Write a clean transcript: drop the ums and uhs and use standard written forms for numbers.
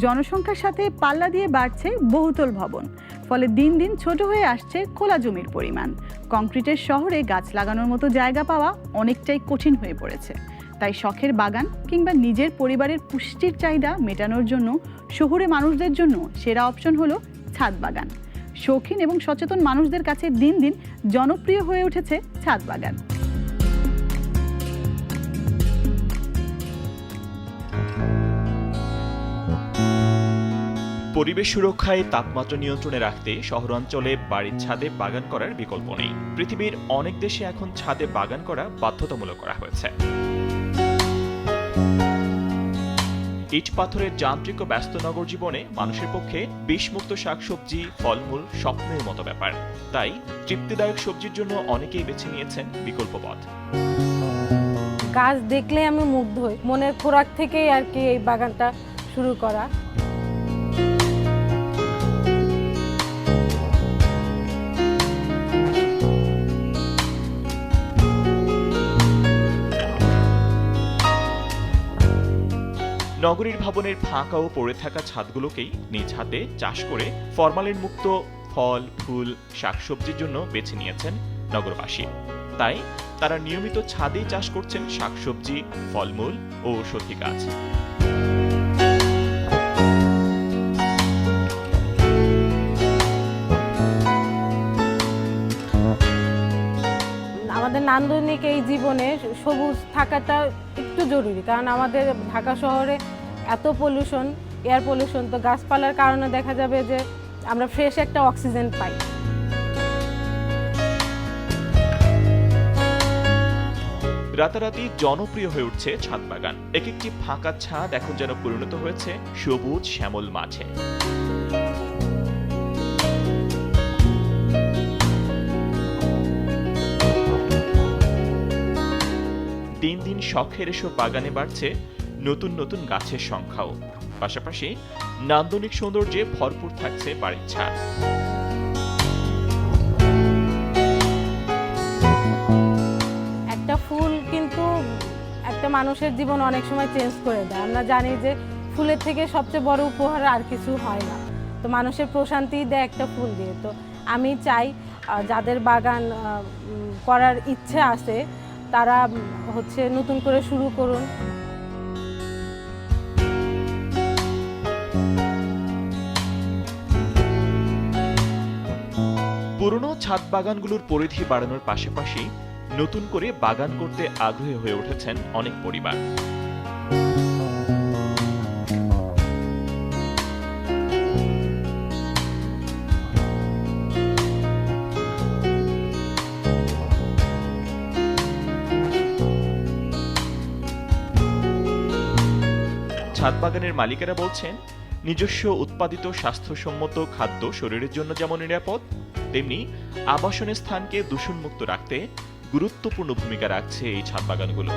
জনসংখ্যার সাথে পাল্লা দিয়ে বাড়ছে বহুতল ভবন, ফলে দিন দিন ছোট হয়ে আসছে খোলা জমির পরিমাণ। কংক্রিটের শহরে গাছ লাগানোর মতো জায়গা পাওয়া অনেকটাই কঠিন হয়ে পড়েছে। তাই শখের বাগান কিংবা নিজের পরিবারের পুষ্টির চাহিদা মেটানোর জন্য শহুরে মানুষদের জন্য সেরা অপশন হলো ছাদ বাগান। শৌখিন এবং সচেতন মানুষদের কাছে দিন দিন জনপ্রিয় হয়ে উঠেছে ছাদ বাগান। পরিবেশ সুরক্ষায় তাপমাত্রা নিয়ন্ত্রণে রাখতে শহরাঞ্চলে বাড়ির ছাদে বাগান করার বিকল্প নেই। পৃথিবীর অনেক দেশে এখন ছাদে বাগান করা বাধ্যতামূলক করা হয়েছে। ইট পাথরের যান্ত্রিক ও ব্যস্ত নগর জীবনে মানুষের পক্ষে বিষমুক্ত শাকসবজি, ফলমূল স্বপ্নের মতো ব্যাপার। তাই তৃপ্তিদায়ক সবজির জন্য অনেকেই বেছে নিয়েছেন বিকল্প পথ। গাছ দেখলে আমি মুগ্ধ হই, মনের খোরাক থেকেই আর কি এই বাগানটা শুরু করা। নগরীর ভবনের ফাঁকা ও পড়ে থাকা ছাদগুলোকেই নিজ হাতে চাষ করে ফরমালিন মুক্ত ফল, ফুল, শাকসবজির জন্য বেছে নিয়েছেন নগরবাসী। তাই তারা নিয়মিত ছাদেই চাষ করছেন শাকসবজি, ফলমূল ও ঔষধি গাছ। আমাদের নান্দনিক এই জীবনে সবুজ থাকাটা একটু জরুরি, কারণ আমাদের ঢাকা শহরে এত পলিউশন, এয়ার পলিউশন, তো গাছপালার কারণে দেখা যাবে যে আমরা ফ্রেশ একটা অক্সিজেন পাই। রাতারাতি জনপ্রিয় হয়ে উঠছে ছাদ বাগান। এক একটি ফাঁকা ছাদ এখন যেন পরিণত হয়েছে সবুজ শ্যামল মাঠে। দিন দিন শখের এসব বাগানে বাড়ছে নতুন নতুন গাছের সংখ্যাও। পাশাপাশি নান্দনিক সৌন্দর্যে ভরপুর থাকছে বাড়ির ছাদ। একটা ফুল কিন্তু একটা মানুষের জীবন অনেক সময় চেঞ্জ করে দেয়। আমরা জানি যে ফুলের থেকে সবচেয়ে বড় উপহার আর কিছু হয় না, তো মানুষের প্রশান্তি দেয় একটা ফুল দিয়ে। তো আমি চাই যাদের বাগান করার ইচ্ছে আছে তারা নতুন করে শুরু করুন। পুরনো ছাদ বাগানগুলোর পরিধি বাড়ানোর পাশাপাশি নতুন করে বাগান করতে আগ্রহী হয়ে উঠেছেন অনেক পরিবার। ছাদ বাগানের মালিকেরা বলছেন, নিজস্ব উৎপাদিত স্বাস্থ্যসম্মত খাদ্য শরীরের জন্য যেমন নিরাপদ, তেমনি আবাসনের স্থানকে দূষণমুক্ত রাখতে গুরুত্বপূর্ণ ভূমিকা রাখছে এই ছাদ বাগানগুলো।